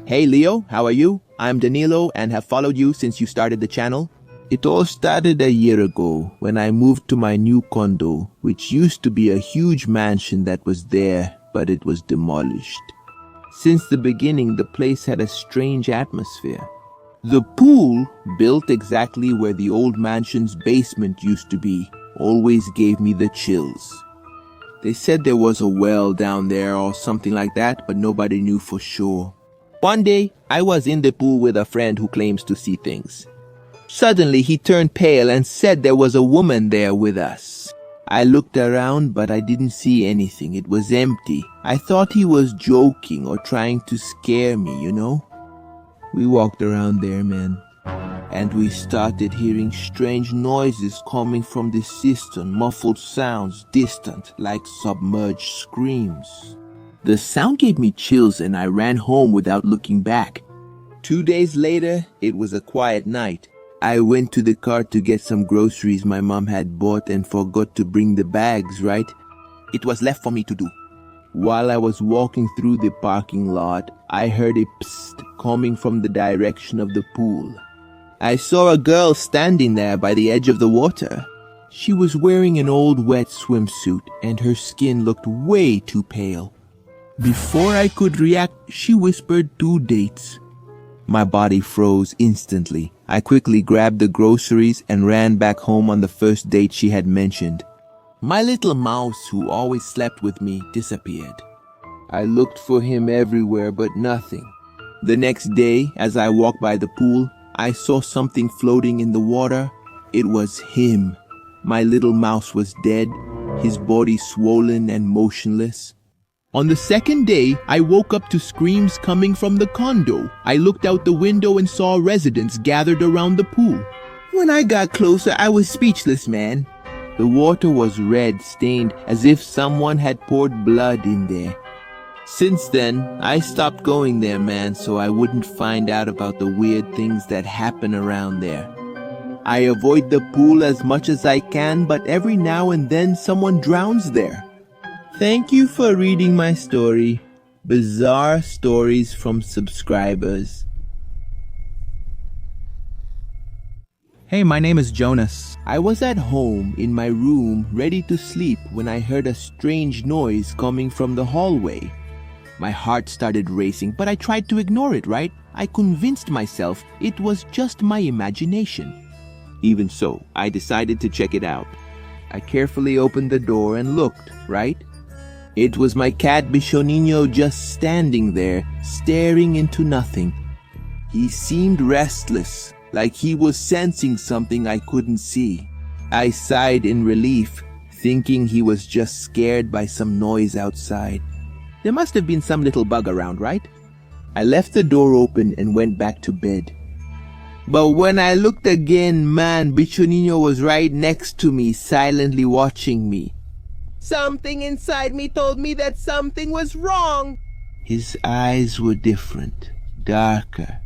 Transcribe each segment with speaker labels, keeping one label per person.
Speaker 1: Hey Leo, how are you? I'm Danilo and have followed you since you started the channel. It all started a year ago when I moved to my new condo, which used to be a huge mansion that was there, but it was demolished. Since the beginning, the place had a strange atmosphere. The pool, built exactly where the old mansion's basement used to be, always gave me the chills. They said there was a well down there or something like that, but nobody knew for sure. One day, I was in the pool with a friend who claims to see things. Suddenly, he turned pale and said there was a woman there with us. I looked around, but I didn't see anything. It was empty. I thought he was joking or trying to scare me, you know? We walked around there, man, and we started hearing strange noises coming from the cistern, muffled sounds, distant, like submerged screams. The sound gave me chills and I ran home without looking back. 2 days later, it was a quiet night. I went to the car to get some groceries my mom had bought and forgot to bring the bags, right? It was left for me to do. While I was walking through the parking lot, I heard a psst coming from the direction of the pool. I saw a girl standing there by the edge of the water. She was wearing an old wet swimsuit and her skin looked way too pale. Before I could react, she whispered 2 dates. My body froze instantly. I quickly grabbed the groceries and ran back home on the first date she had mentioned. My little mouse, who always slept with me, disappeared. I looked for him everywhere, but nothing. The next day, as I walked by the pool, I saw something floating in the water. It was him. My little mouse was dead, his body swollen and motionless. On the second day, I woke up to screams coming from the condo. I looked out the window and saw residents gathered around the pool. When I got closer, I was speechless, man. The water was red, stained, as if someone had poured blood in there. Since then, I stopped going there, man, so I wouldn't find out about the weird things that happen around there. I avoid the pool as much as I can, but every now and then someone drowns there. Thank you for reading my story. Bizarre stories from subscribers.
Speaker 2: Hey, my name is Jonas.
Speaker 1: I was at home in my room ready to sleep when I heard a strange noise coming from the hallway. My heart started racing, but I tried to ignore it, right? I convinced myself it was just my imagination. Even so, I decided to check it out. I carefully opened the door and looked, right? It was my cat Bichonino just standing there, staring into nothing. He seemed restless, like he was sensing something I couldn't see. I sighed in relief, thinking he was just scared by some noise outside. There must have been some little bug around, right? I left the door open and went back to bed. But when I looked again, man, Bichonino was right next to me, silently watching me. Something inside me told me that something was wrong. His eyes were different, darker.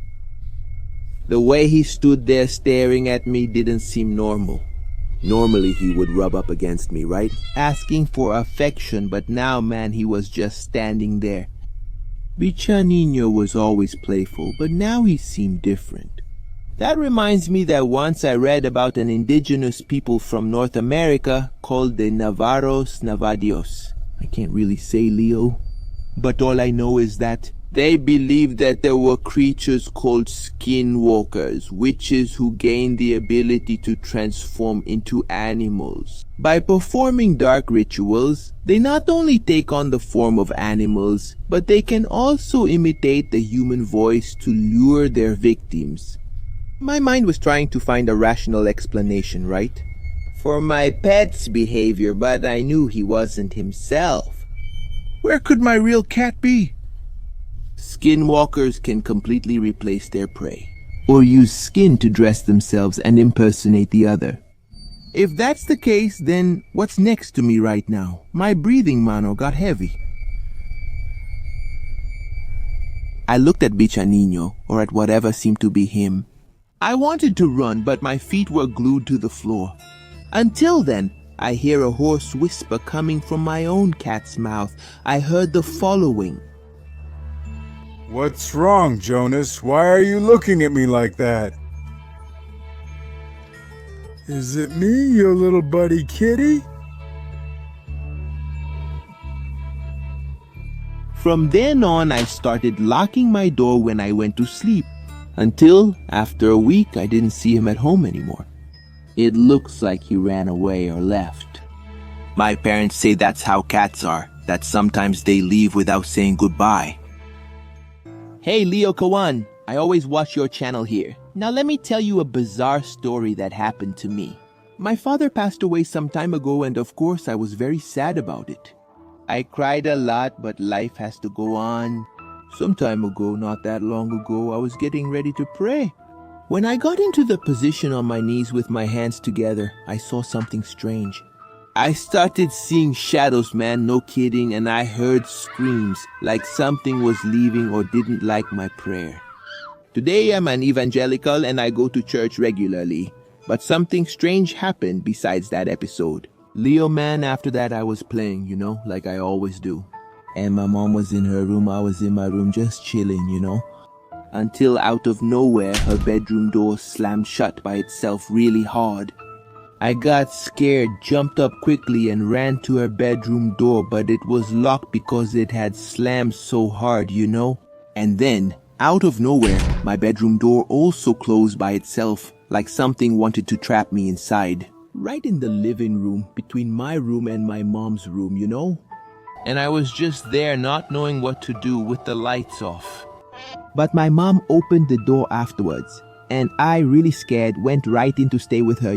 Speaker 1: The way he stood there staring at me didn't seem normal. Normally he would rub up against me, right? Asking for affection, but now, man, he was just standing there. Bichonino was always playful, but now he seemed different. That reminds me that once I read about an indigenous people from North America called the Navarros Navadios. I can't really say, Leo, but all I know is that they believed that there were creatures called skinwalkers, witches who gained the ability to transform into animals. By performing dark rituals, they not only take on the form of animals, but they can also imitate the human voice to lure their victims. My mind was trying to find a rational explanation, right? For my pet's behavior, but I knew he wasn't himself.
Speaker 2: Where could my real cat be?
Speaker 1: Skinwalkers can completely replace their prey, or use skin to dress themselves and impersonate the other. If that's the case, then what's next to me right now? My breathing, mano, got heavy. I looked at Bichonino, or at whatever seemed to be him. I wanted to run, but my feet were glued to the floor. Until then, I hear a hoarse whisper coming from my own cat's mouth. I heard the following.
Speaker 3: What's wrong, Jonas? Why are you looking at me like that? Is it me, your little buddy kitty?
Speaker 1: From then on, I started locking my door when I went to sleep. Until, after a week, I didn't see him at home anymore. It looks like he ran away or left. My parents say that's how cats are, that sometimes they leave without saying goodbye. Hey, Leo Kawan, I always watch your channel here. Now let me tell you a bizarre story that happened to me. My father passed away some time ago, and of course I was very sad about it. I cried a lot, but life has to go on. Some time ago, not that long ago, I was getting ready to pray. When I got into the position on my knees with my hands together, I saw something strange. I started seeing shadows, man, no kidding, and I heard screams like something was leaving or didn't like my prayer. Today I'm an evangelical and I go to church regularly, but something strange happened besides that episode. Leo, man, after that I was playing, like I always do. And my mom was in her room, I was in my room just chilling, Until out of nowhere, her bedroom door slammed shut by itself really hard. I got scared, jumped up quickly and ran to her bedroom door, but it was locked because it had slammed so hard, And then, out of nowhere, my bedroom door also closed by itself, like something wanted to trap me inside. Right in the living room, between my room and my mom's room, And I was just there not knowing what to do with the lights off. But my mom opened the door afterwards, and I, really scared, went right in to stay with her,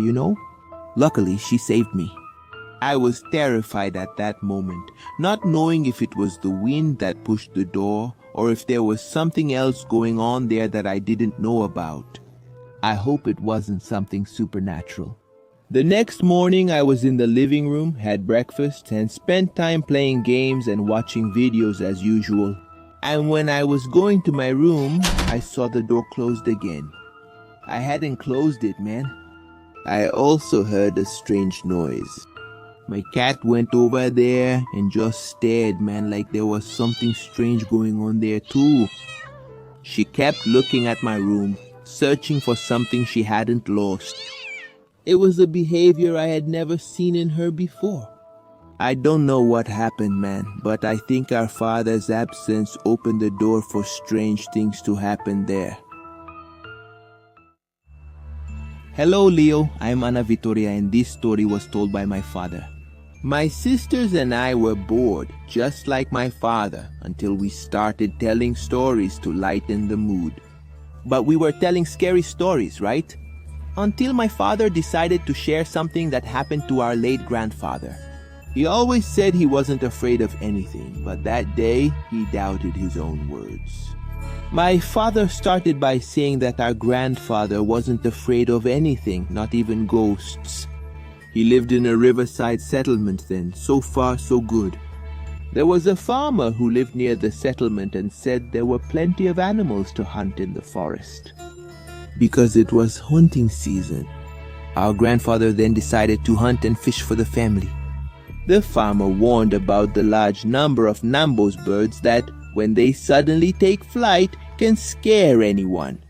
Speaker 1: Luckily, she saved me. I was terrified at that moment, not knowing if it was the wind that pushed the door or if there was something else going on there that I didn't know about. I hope it wasn't something supernatural. The next morning, I was in the living room, had breakfast, and spent time playing games and watching videos as usual. And when I was going to my room, I saw the door closed again. I hadn't closed it, man. I also heard a strange noise. My cat went over there and just stared, man, like there was something strange going on there too. She kept looking at my room, searching for something she hadn't lost. It was a behavior I had never seen in her before. I don't know what happened, man, but I think our father's absence opened the door for strange things to happen there. Hello, Leo. I'm Ana Victoria, and this story was told by my father. My sisters and I were bored, just like my father, until we started telling stories to lighten the mood. But we were telling scary stories, right? Until my father decided to share something that happened to our late grandfather. He always said he wasn't afraid of anything, but that day he doubted his own words. My father started by saying that our grandfather wasn't afraid of anything, not even ghosts. He lived in a riverside settlement then, so far so good. There was a farmer who lived near the settlement and said there were plenty of animals to hunt in the forest. Because it was hunting season, our grandfather then decided to hunt and fish for the family. The farmer warned about the large number of Nambo's birds that, when they suddenly take flight, can scare anyone.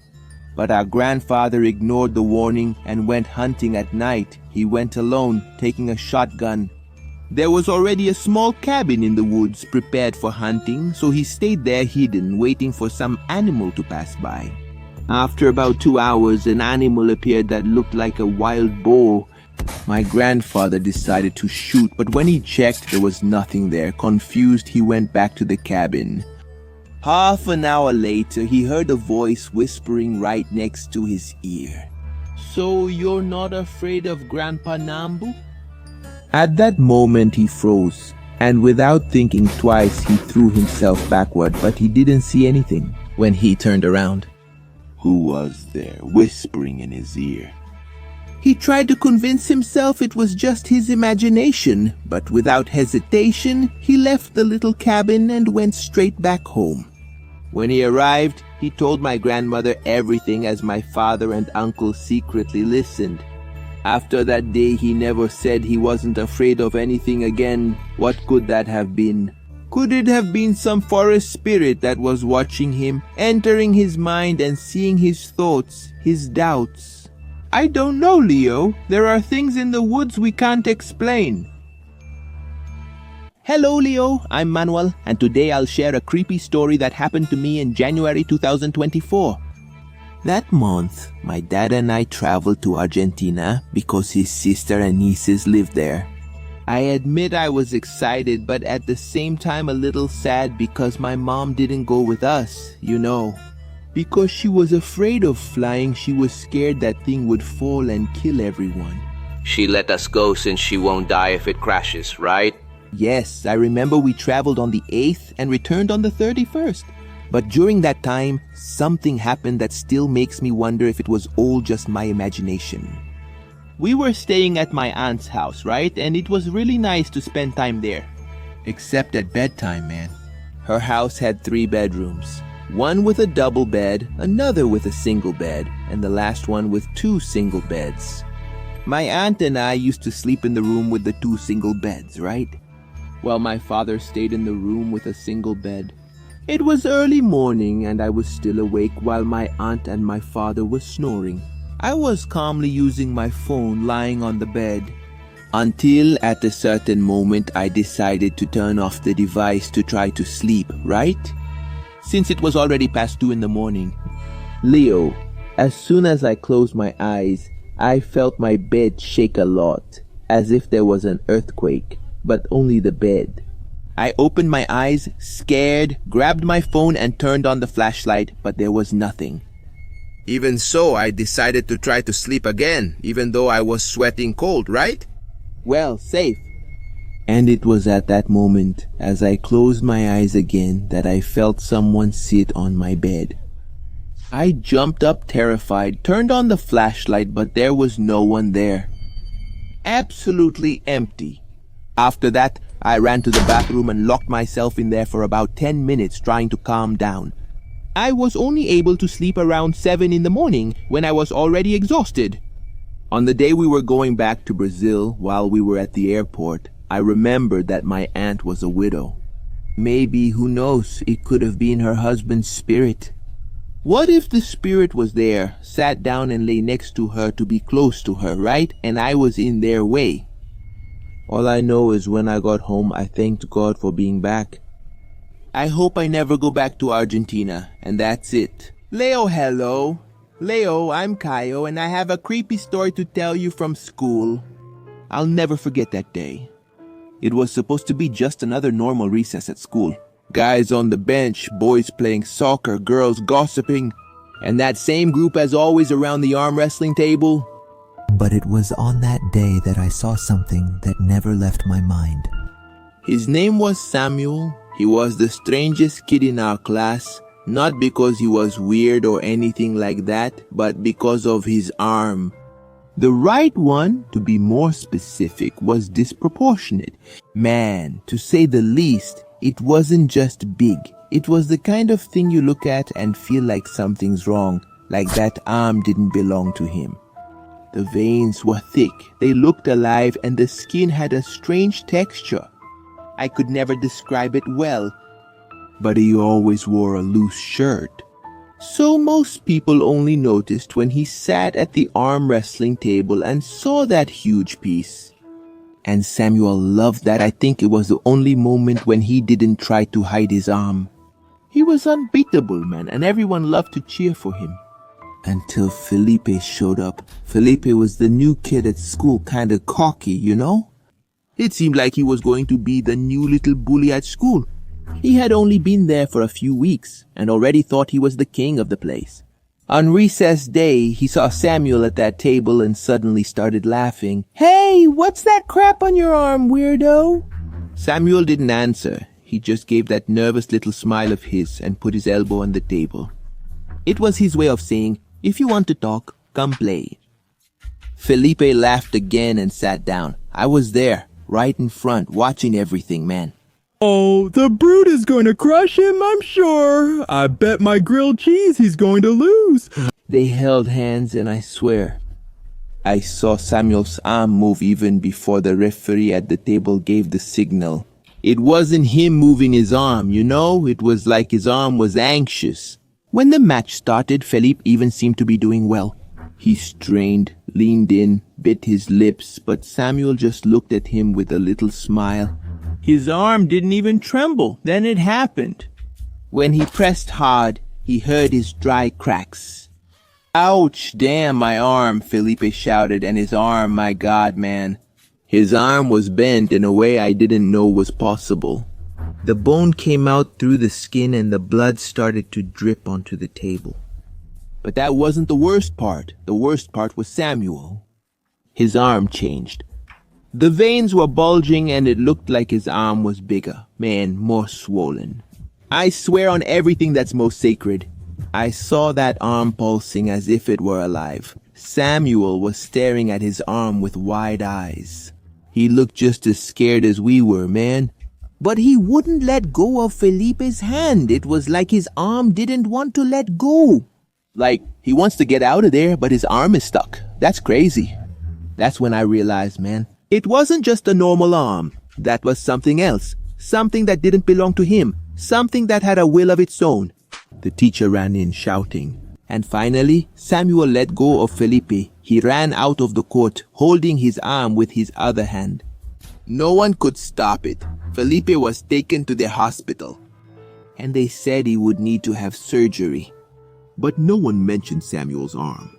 Speaker 1: But our grandfather ignored the warning and went hunting at night. He went alone, taking a shotgun. There was already a small cabin in the woods prepared for hunting, so he stayed there hidden, waiting for some animal to pass by. After about 2 hours, an animal appeared that looked like a wild boar. My grandfather decided to shoot, but when he checked, there was nothing there. Confused, he went back to the cabin. Half an hour later, he heard a voice whispering right next to his ear. "So you're not afraid of Grandpa Nambu?" At that moment, he froze, and without thinking twice, he threw himself backward, but he didn't see anything. When he turned around, who was there whispering in his ear? He tried to convince himself it was just his imagination, but without hesitation, he left the little cabin and went straight back home. When he arrived, he told my grandmother everything as my father and uncle secretly listened. After that day, he never said he wasn't afraid of anything again. What could that have been? Could it have been some forest spirit that was watching him, entering his mind and seeing his thoughts, his doubts? I don't know, Leo. There are things in the woods we can't explain. Hello, Leo. I'm Manuel, and today I'll share a creepy story that happened to me in January 2024. That month, my dad and I traveled to Argentina because his sister and nieces lived there. I admit I was excited, but at the same time a little sad because my mom didn't go with us, you know. Because she was afraid of flying, she was scared that thing would fall and kill everyone.
Speaker 4: She let us go since she won't die if it crashes, right?
Speaker 1: Yes, I remember we traveled on the 8th and returned on the 31st. But during that time, something happened that still makes me wonder if it was all just my imagination. We were staying at my aunt's house, right? And it was really nice to spend time there. Except at bedtime, man. Her house had 3 bedrooms. One with a double bed, another with a single bed, and the last one with 2 single beds. My aunt and I used to sleep in the room with the 2 single beds, right? While my father stayed in the room with a single bed. It was early morning and I was still awake while my aunt and my father were snoring. I was calmly using my phone lying on the bed. Until at a certain moment I decided to turn off the device to try to sleep, right? Since it was already past 2 in the morning. Leo, as soon as I closed my eyes, I felt my bed shake a lot, as if there was an earthquake, but only the bed. I opened my eyes, scared, grabbed my phone and turned on the flashlight, but there was nothing. Even so, I decided to try to sleep again, even though I was sweating cold, right? Well, safe. And it was at that moment, as I closed my eyes again, that I felt someone sit on my bed. I jumped up terrified, turned on the flashlight, but there was no one there. Absolutely empty. After that, I ran to the bathroom and locked myself in there for about 10 minutes trying to calm down. I was only able to sleep around 7 in the morning when I was already exhausted. On the day we were going back to Brazil, while we were at the airport, I remembered that my aunt was a widow. Maybe, who knows, it could have been her husband's spirit. What if the spirit was there, sat down and lay next to her to be close to her, right? And I was in their way. All I know is when I got home, I thanked God for being back. I hope I never go back to Argentina, and that's it. Leo, hello. Leo, I'm Kaio, and I have a creepy story to tell you from school. I'll never forget that day. It was supposed to be just another normal recess at school. Guys on the bench, boys playing soccer, girls gossiping, and that same group as always around the arm wrestling table.
Speaker 5: But it was on that day that I saw something that never left my mind.
Speaker 1: His name was Samuel. He was the strangest kid in our class, not because he was weird or anything like that, but because of his arm. The right one, to be more specific, was disproportionate. Man, to say the least, it wasn't just big. It was the kind of thing you look at and feel like something's wrong, like that arm didn't belong to him. The veins were thick, they looked alive, and the skin had a strange texture. I could never describe it well, but he always wore a loose shirt. So most people only noticed when he sat at the arm wrestling table and saw that huge piece. And Samuel loved that. I think it was the only moment when he didn't try to hide his arm. He was unbeatable, man, and everyone loved to cheer for him. Until Felipe showed up. Felipe was the new kid at school, kinda cocky, you know? It seemed like he was going to be the new little bully at school. He had only been there for a few weeks and already thought he was the king of the place. On recess day, he saw Samuel at that table and suddenly started laughing. "Hey, what's that crap on your arm, weirdo?" Samuel didn't answer. He just gave that nervous little smile of his and put his elbow on the table. It was his way of saying, "If you want to talk, come play." Felipe laughed again and sat down. I was there, right in front, watching everything, man.
Speaker 6: "Oh, the brute is going to crush him, I'm sure. I bet my grilled cheese he's going to lose."
Speaker 1: They held hands, and I swear, I saw Samuel's arm move even before the referee at the table gave the signal. It wasn't him moving his arm, you know? It was like his arm was anxious. When the match started, Felipe even seemed to be doing well. He strained, leaned in, bit his lips, but Samuel just looked at him with a little smile. His arm didn't even tremble. Then it happened. When he pressed hard, he heard his dry cracks. Ouch, damn my arm, Felipe shouted, and his arm, my God, man. His arm was bent in a way I didn't know was possible. The bone came out through the skin and the blood started to drip onto the table. But that wasn't the worst part. The worst part was Samuel. His arm changed. The veins were bulging and it looked like his arm was bigger. Man, more swollen. I swear on everything that's most sacred. I saw that arm pulsing as if it were alive. Samuel was staring at his arm with wide eyes. He looked just as scared as we were, man. But he wouldn't let go of Felipe's hand. It was like his arm didn't want to let go. Like, he wants to get out of there, but his arm is stuck. That's crazy. That's when I realized, man, it wasn't just a normal arm. That was something else. Something that didn't belong to him. Something that had a will of its own. The teacher ran in shouting. And finally, Samuel let go of Felipe. He ran out of the court, holding his arm with his other hand. No one could stop it. Felipe was taken to the hospital. And they said he would need to have surgery. But no one mentioned Samuel's arm.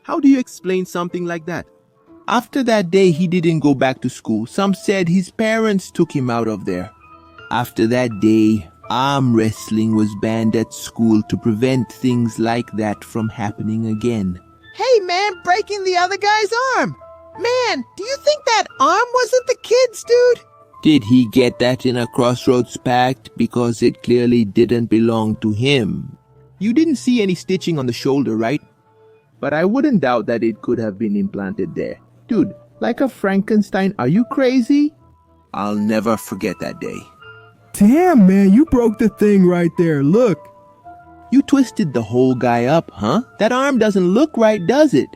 Speaker 1: How do you explain something like that? After that day, he didn't go back to school. Some said his parents took him out of there. After that day, arm wrestling was banned at school to prevent things like that from happening again.
Speaker 7: Hey man, breaking the other guy's arm! Man, do you think that arm wasn't the kid's, dude?
Speaker 1: Did he get that in a Crossroads pact because it clearly didn't belong to him? You didn't see any stitching on the shoulder, right? But I wouldn't doubt that it could have been implanted there. Dude, like a Frankenstein, are you crazy? I'll never forget that day.
Speaker 6: Damn, man, you broke the thing right there. Look.
Speaker 1: You twisted the whole guy up, huh? That arm doesn't look right, does it?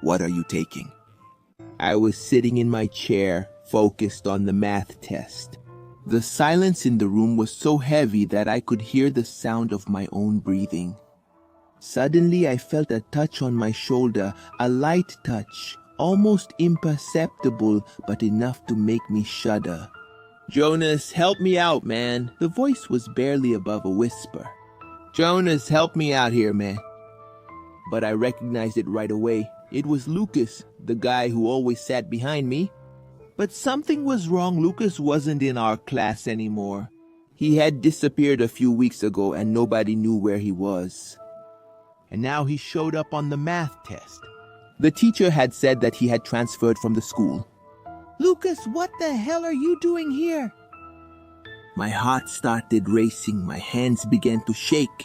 Speaker 1: What are you taking? I was sitting in my chair, focused on the math test. The silence in the room was so heavy that I could hear the sound of my own breathing. Suddenly, I felt a touch on my shoulder, a light touch, almost imperceptible, but enough to make me shudder. Jonas, help me out, man. The voice was barely above a whisper. Jonas, help me out here, man. But I recognized it right away. It was Lucas, the guy who always sat behind me. But something was wrong. Lucas wasn't in our class anymore. He had disappeared a few weeks ago and nobody knew where he was. And now he showed up on the math test. The teacher had said that he had transferred from the school.
Speaker 7: Lucas, what the hell are you doing here?
Speaker 1: My heart started racing. My hands began to shake.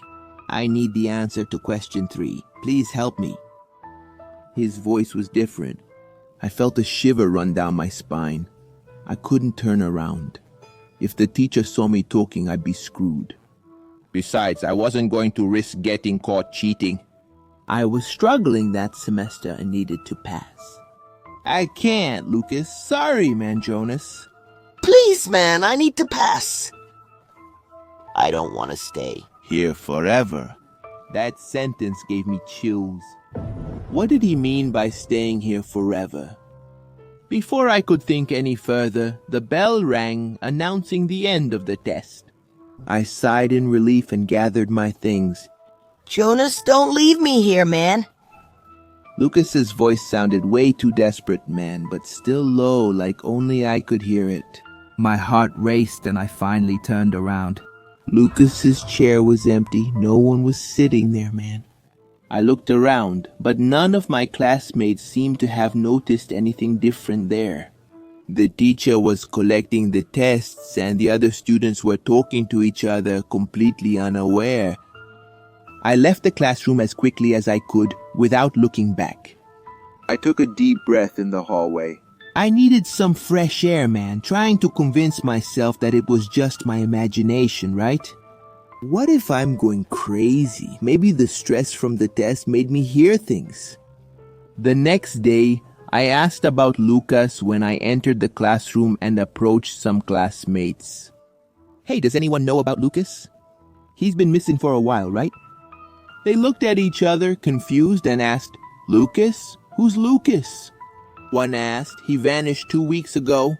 Speaker 1: I need the answer to question 3. Please help me. His voice was different. I felt a shiver run down my spine. I couldn't turn around. If the teacher saw me talking, I'd be screwed. Besides, I wasn't going to risk getting caught cheating. I was struggling that semester and needed to pass. I can't, Lucas. Sorry, man, Jonas.
Speaker 7: Please, man, I need to pass. I don't want to stay.
Speaker 1: Here forever. That sentence gave me chills. What did he mean by staying here forever? Before I could think any further, the bell rang, announcing the end of the test. I sighed in relief and gathered my things.
Speaker 7: Jonas, don't leave me here, man.
Speaker 1: Lucas's voice sounded way too desperate, man, but still low, like only I could hear it.
Speaker 2: My heart raced and I finally turned around.
Speaker 1: Lucas's chair was empty. No one was sitting there, man. I looked around, but none of my classmates seemed to have noticed anything different there. The teacher was collecting the tests and the other students were talking to each other, completely unaware. I left the classroom as quickly as I could, without looking back. I took a deep breath in the hallway. I needed some fresh air, man, trying to convince myself that it was just my imagination, right? What if I'm going crazy? Maybe the stress from the test made me hear things. The next day, I asked about Lucas when I entered the classroom and approached some classmates. Hey, does anyone know about Lucas? He's been missing for a while, right? They looked at each other, confused, and asked, Lucas? Who's Lucas? One asked, he vanished 2 weeks ago.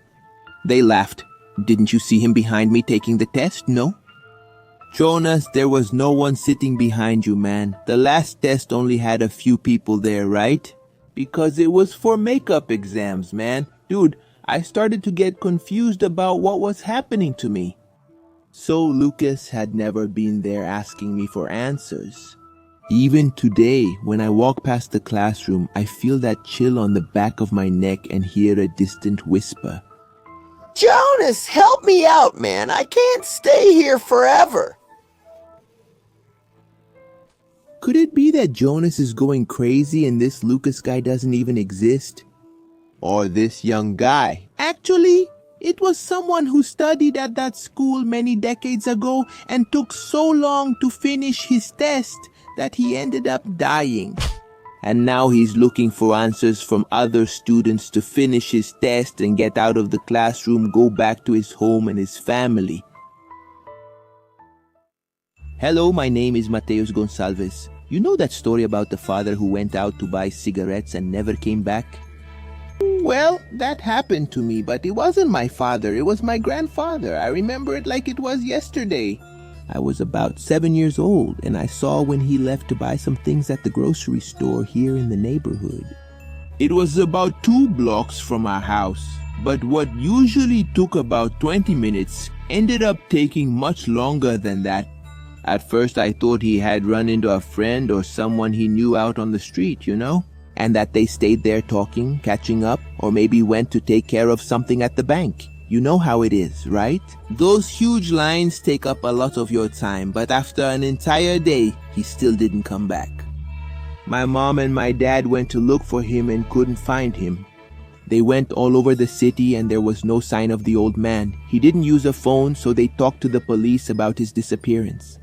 Speaker 1: They laughed. Didn't you see him behind me taking the test? No? Jonas, there was no one sitting behind you, man. The last test only had a few people there, right? Because it was for makeup exams, man. Dude, I started to get confused about what was happening to me. So Lucas had never been there asking me for answers. Even today, when I walk past the classroom, I feel that chill on the back of my neck and hear a distant whisper.
Speaker 8: Jonas, help me out, man. I can't stay here forever.
Speaker 1: Could it be that Jonas is going crazy and this Lucas guy doesn't even exist? Or this young guy? Actually, it was someone who studied at that school many decades ago and took so long to finish his test that he ended up dying. And now he's looking for answers from other students to finish his test and get out of the classroom, go back to his home and his family. Hello, my name is Mateus Gonçalves. You know that story about the father who went out to buy cigarettes and never came back? Well, that happened to me, but it wasn't my father, it was my grandfather. I remember it like it was yesterday. I was about 7 years old, and I saw when he left to buy some things at the grocery store here in the neighborhood. It was about 2 blocks from our house, but what usually took about 20 minutes ended up taking much longer than that. At first I thought he had run into a friend or someone he knew out on the street, you know? And that they stayed there talking, catching up, or maybe went to take care of something at the bank. You know how it is, right? Those huge lines take up a lot of your time, but after an entire day, he still didn't come back. My mom and my dad went to look for him and couldn't find him. They went all over the city and there was no sign of the old man. He didn't use a phone, so they talked to the police about his disappearance.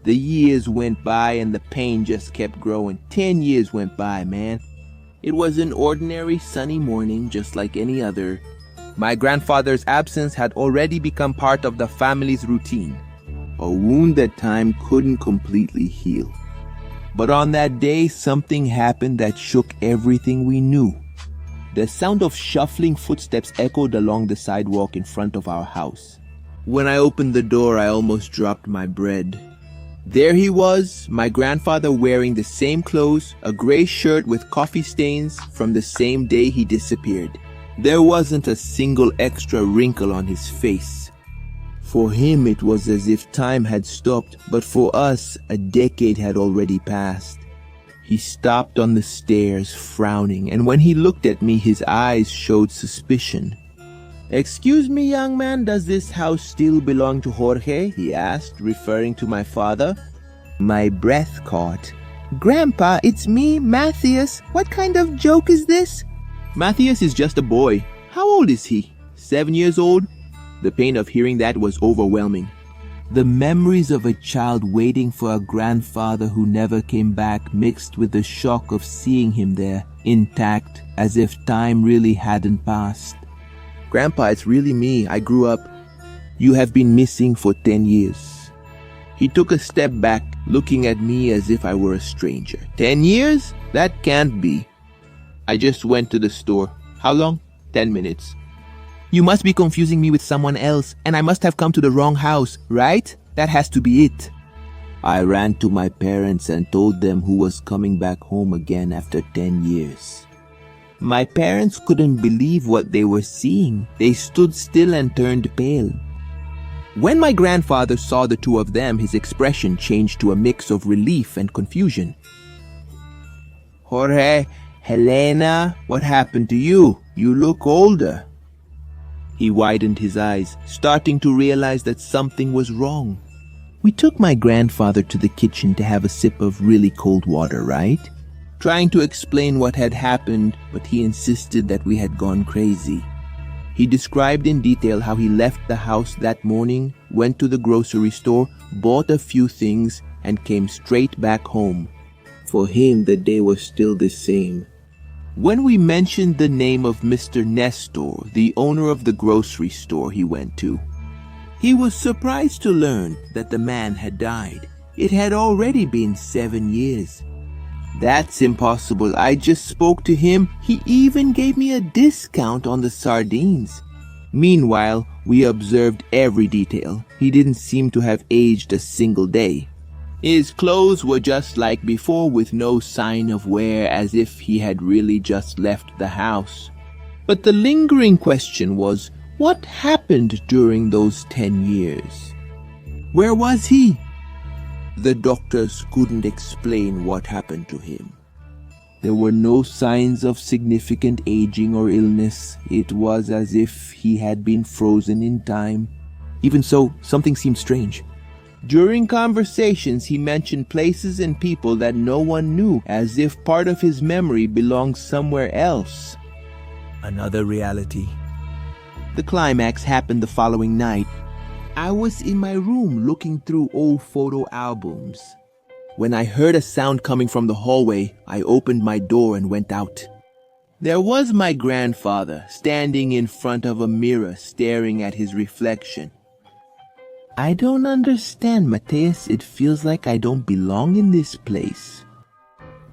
Speaker 1: The years went by and the pain just kept growing. 10 years went by, man. It was an ordinary sunny morning just like any other. My grandfather's absence had already become part of the family's routine. A wound that time couldn't completely heal. But on that day, something happened that shook everything we knew. The sound of shuffling footsteps echoed along the sidewalk in front of our house. When I opened the door, I almost dropped my bread. There he was, my grandfather wearing the same clothes, a gray shirt with coffee stains from the same day he disappeared. There wasn't a single extra wrinkle on his face. For him it was as if time had stopped, but for us a decade had already passed. He stopped on the stairs, frowning, and when he looked at me his eyes showed suspicion. "Excuse me, young man, does this house still belong to Jorge?" he asked, referring to my father. My breath caught. "Grandpa, it's me, Matthias. What kind of joke is this?" "Matthias is just a boy. How old is he? 7 years old?" The pain of hearing that was overwhelming. The memories of a child waiting for a grandfather who never came back mixed with the shock of seeing him there, intact, as if time really hadn't passed. "Grandpa, it's really me. I grew up. You have been missing for 10 years. He took a step back, looking at me as if I were a stranger. 10 years? That can't be. I just went to the store. How long? 10 minutes. You must be confusing me with someone else, and I must have come to the wrong house, right? That has to be it." I ran to my parents and told them who was coming back home again after 10 years. My parents couldn't believe what they were seeing. They stood still and turned pale. When my grandfather saw the two of them, his expression changed to a mix of relief and confusion. "Jorge, Helena, what happened to you? You look older." He widened his eyes, starting to realize that something was wrong. We took my grandfather to the kitchen to have a sip of really cold water, right? Trying to explain what had happened, but he insisted that we had gone crazy. He described in detail how he left the house that morning, went to the grocery store, bought a few things, and came straight back home. For him, the day was still the same. When we mentioned the name of Mr. Nestor, the owner of the grocery store he went to, he was surprised to learn that the man had died. It had already been 7 years. That's impossible. I just spoke to him. He even gave me a discount on the sardines. Meanwhile, we observed every detail. He didn't seem to have aged a single day. His clothes were just like before, with no sign of wear, as if he had really just left the house. But the lingering question was, what happened during those 10 years? Where was he? The doctors couldn't explain what happened to him. There were no signs of significant aging or illness. It was as if he had been frozen in time. Even so, something seemed strange. During conversations, he mentioned places and people that no one knew, as if part of his memory belonged somewhere else.
Speaker 2: Another reality.
Speaker 1: The climax happened the following night. I was in my room looking through old photo albums. When I heard a sound coming from the hallway, I opened my door and went out. There was my grandfather standing in front of a mirror staring at his reflection. I don't understand, Mateus. It feels like I don't belong in this place.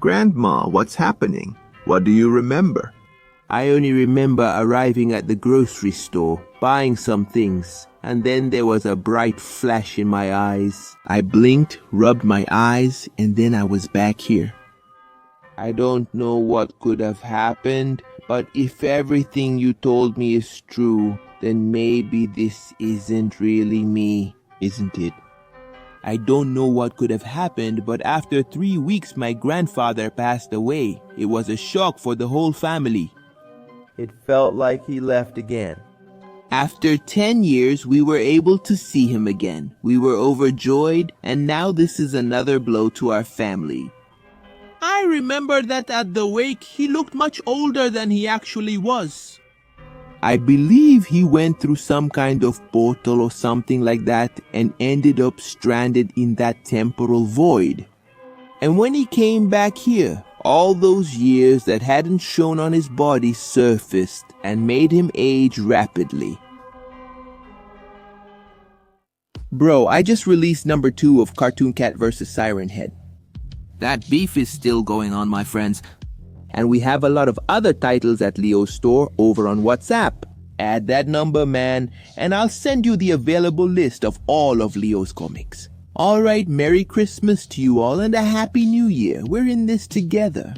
Speaker 9: Grandma, what's happening? What do you remember?
Speaker 1: I only remember arriving at the grocery store, buying some things, and then there was a bright flash in my eyes. I blinked, rubbed my eyes, and then I was back here. I don't know what could have happened, but if everything you told me is true, then maybe this isn't really me, isn't it? I don't know what could have happened, but after 3 weeks my grandfather passed away. It was a shock for the whole family. It felt like he left again. After 10 years, we were able to see him again. We were overjoyed, and now this is another blow to our family. I remember that at the wake, he looked much older than he actually was. I believe he went through some kind of portal or something like that and ended up stranded in that temporal void. And when he came back here, all those years that hadn't shown on his body surfaced and made him age rapidly. Bro, I just released number 2 of Cartoon Cat vs. Siren Head.
Speaker 2: That beef is still going on, my friends.
Speaker 1: And we have a lot of other titles at Leo's store over on WhatsApp. Add that number, man, and I'll send you the available list of all of Leo's comics. Alright, Merry Christmas to you all and a Happy New Year. We're in this together.